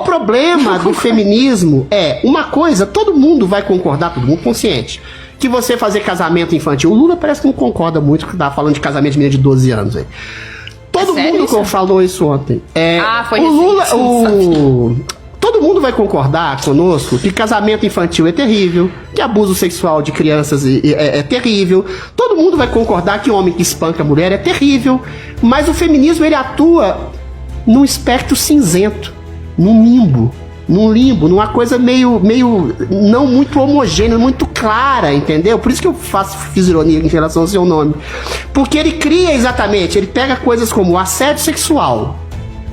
problema do feminismo é uma coisa, todo mundo vai concordar, todo mundo consciente, que você fazer casamento infantil. O Lula parece que não concorda muito, que tava falando de casamento de menina de 12 anos aí. Todo mundo que falou isso ontem. Foi o Lula, todo mundo vai concordar conosco que casamento infantil é terrível, que abuso sexual de crianças é terrível. Todo mundo vai concordar que homem que espanca a mulher é terrível. Mas o feminismo, ele atua num espectro cinzento, num limbo, numa coisa meio não muito homogênea, muito clara, entendeu? Por isso que eu fiz ironia em relação ao seu nome. Porque ele cria exatamente, ele pega coisas como o assédio sexual.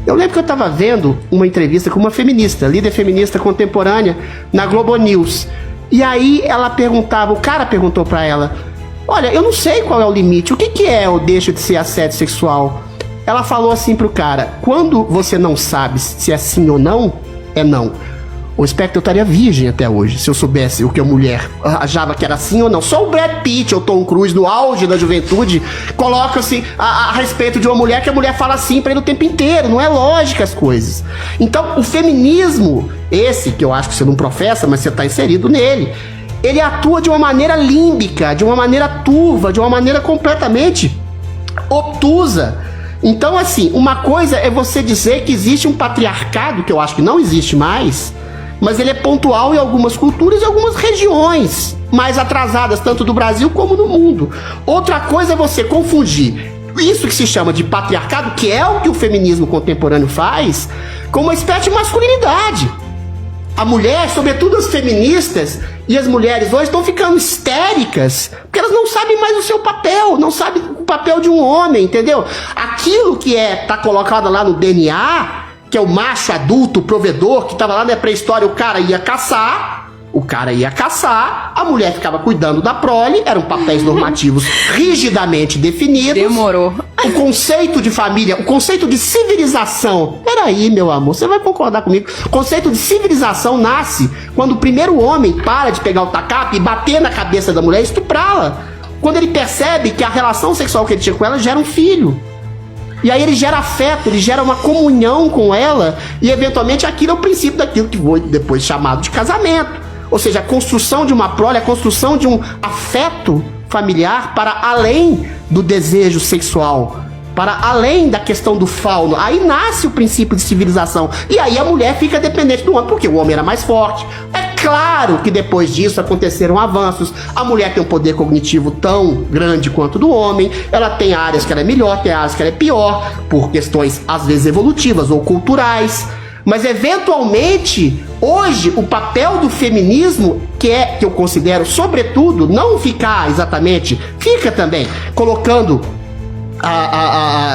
Eu lembro que eu estava vendo uma entrevista com uma feminista, líder feminista contemporânea, na Globo News. E aí ela perguntava, o cara perguntou pra ela, olha, eu não sei qual é o limite, o que é ou deixa de ser assédio sexual? Ela falou assim pro cara, quando você não sabe se é sim ou não, é não. O espectro estaria virgem até hoje, se eu soubesse o que a mulher achava que era sim ou não. Só o Brad Pitt ou Tom Cruise, no auge da juventude, coloca-se a respeito de uma mulher que a mulher fala sim pra ele o tempo inteiro. Não é lógica as coisas. Então, o feminismo, esse que eu acho que você não professa, mas você tá inserido nele, ele atua de uma maneira límbica, de uma maneira turva, de uma maneira completamente obtusa. Então, assim, uma coisa é você dizer que existe um patriarcado, que eu acho que não existe mais, mas ele é pontual em algumas culturas e algumas regiões mais atrasadas, tanto do Brasil como no mundo. Outra coisa é você confundir isso que se chama de patriarcado, que é o que o feminismo contemporâneo faz, com uma espécie de masculinidade. A mulher, sobretudo as feministas e as mulheres hoje, estão ficando histéricas, porque elas não sabem mais o seu papel, não sabem o papel de um homem, entendeu? Aquilo que tá colocado lá no DNA, que é o macho adulto, provedor, que estava lá na pré-história, o cara ia caçar, a mulher ficava cuidando da prole, eram papéis normativos rigidamente definidos. Demorou. O conceito de família, o conceito de civilização, peraí, meu amor, você vai concordar comigo, o conceito de civilização nasce quando o primeiro homem para de pegar o tacape e bater na cabeça da mulher e estuprá-la, quando ele percebe que a relação sexual que ele tinha com ela gera um filho. E aí ele gera afeto, ele gera uma comunhão com ela, e eventualmente aquilo é o princípio daquilo que foi depois chamado de casamento. Ou seja, a construção de uma prole, a construção de um afeto familiar para além do desejo sexual, para além da questão do fauno. Aí nasce o princípio de civilização. E aí a mulher fica dependente do homem, porque o homem era mais forte. É claro que depois disso aconteceram avanços. A mulher tem um poder cognitivo tão grande quanto do homem. Ela tem áreas que ela é melhor, tem áreas que ela é pior, por questões às vezes evolutivas ou culturais. Mas eventualmente, hoje, o papel do feminismo, que eu considero, sobretudo, não ficar exatamente, fica também colocando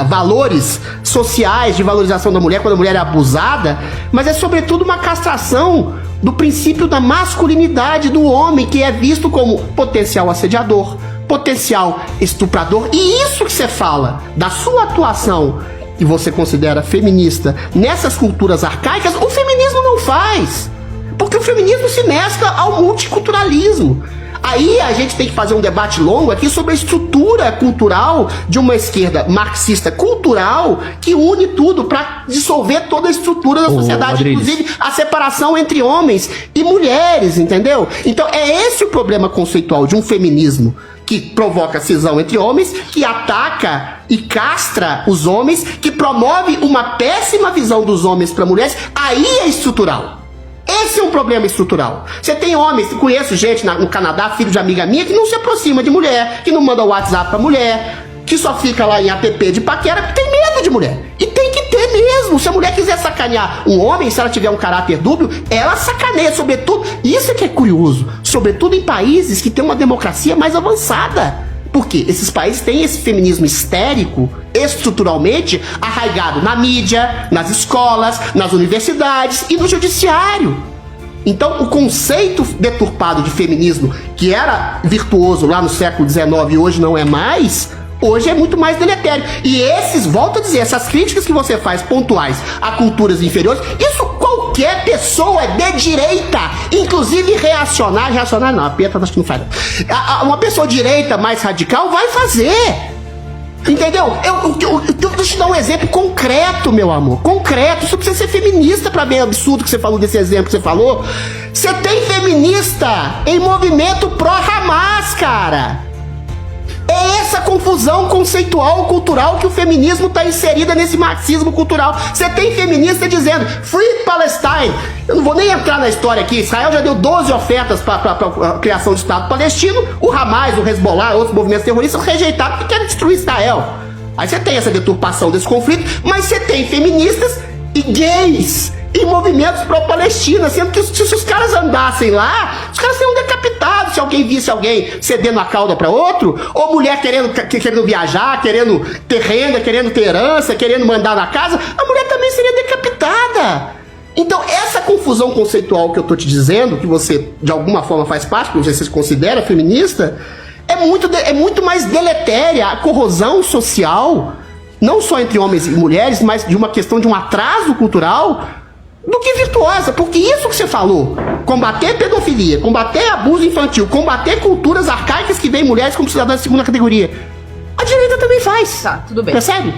valores sociais de valorização da mulher quando a mulher é abusada, mas é sobretudo uma castração do princípio da masculinidade do homem, que é visto como potencial assediador, potencial estuprador. E isso que você fala da sua atuação, que você considera feminista, nessas culturas arcaicas, o feminismo não faz. Porque o feminismo se mescla ao multiculturalismo. Aí a gente tem que fazer um debate longo aqui sobre a estrutura cultural de uma esquerda marxista cultural que une tudo para dissolver toda a estrutura da sociedade, inclusive a separação entre homens e mulheres, entendeu? Então é esse o problema conceitual de um feminismo que provoca cisão entre homens, que ataca e castra os homens, que promove uma péssima visão dos homens para mulheres. Aí é estrutural. Esse é um problema estrutural. Você tem homens, conheço gente no Canadá, filho de amiga minha, que não se aproxima de mulher, que não manda WhatsApp pra mulher, que só fica lá em app de paquera, porque tem medo de mulher. E tem que ter mesmo. Se a mulher quiser sacanear um homem, se ela tiver um caráter dúbio, ela sacaneia, sobretudo. Isso é que é curioso. Sobretudo em países que têm uma democracia mais avançada. Porque esses países têm esse feminismo histérico, estruturalmente arraigado na mídia, nas escolas, nas universidades e no judiciário. Então, o conceito deturpado de feminismo, que era virtuoso lá no século XIX e hoje não é mais, hoje é muito mais deletério. E volto a dizer, essas críticas que você faz pontuais a culturas inferiores, isso qualquer pessoa de direita, inclusive reacionária não, a Pietra acho que não faz. Uma pessoa de direita mais radical vai fazer. Entendeu? Deixa eu te dar um exemplo concreto, meu amor. Concreto. Isso precisa ser feminista pra ver o absurdo que você falou desse exemplo que você falou. Você tem feminista em movimento pró-Hamas, cara. É essa confusão conceitual cultural que o feminismo está inserida nesse marxismo cultural. Você tem feminista dizendo Free Palestine. Eu não vou nem entrar na história aqui. Israel já deu 12 ofertas para a criação de Estado palestino. O Hamas, o Hezbollah, outros movimentos terroristas rejeitaram porque querem destruir Israel. Aí você tem essa deturpação desse conflito, mas você tem feministas e gays em movimentos pró-Palestina, sendo que se os caras andassem lá, os caras seriam decapitados se alguém visse alguém cedendo a cauda para outro, ou mulher querendo viajar, querendo ter renda, querendo ter herança, querendo mandar na casa, a mulher também seria decapitada. Então essa confusão conceitual que eu tô te dizendo, que você de alguma forma faz parte, que você se considera feminista, é muito mais deletéria a corrosão social, não só entre homens e mulheres, mas de uma questão de um atraso cultural, do que virtuosa, porque isso que você falou, combater pedofilia, combater abuso infantil, combater culturas arcaicas que veem mulheres como cidadãs de segunda categoria, a direita também faz. Tá, tudo bem. Percebe?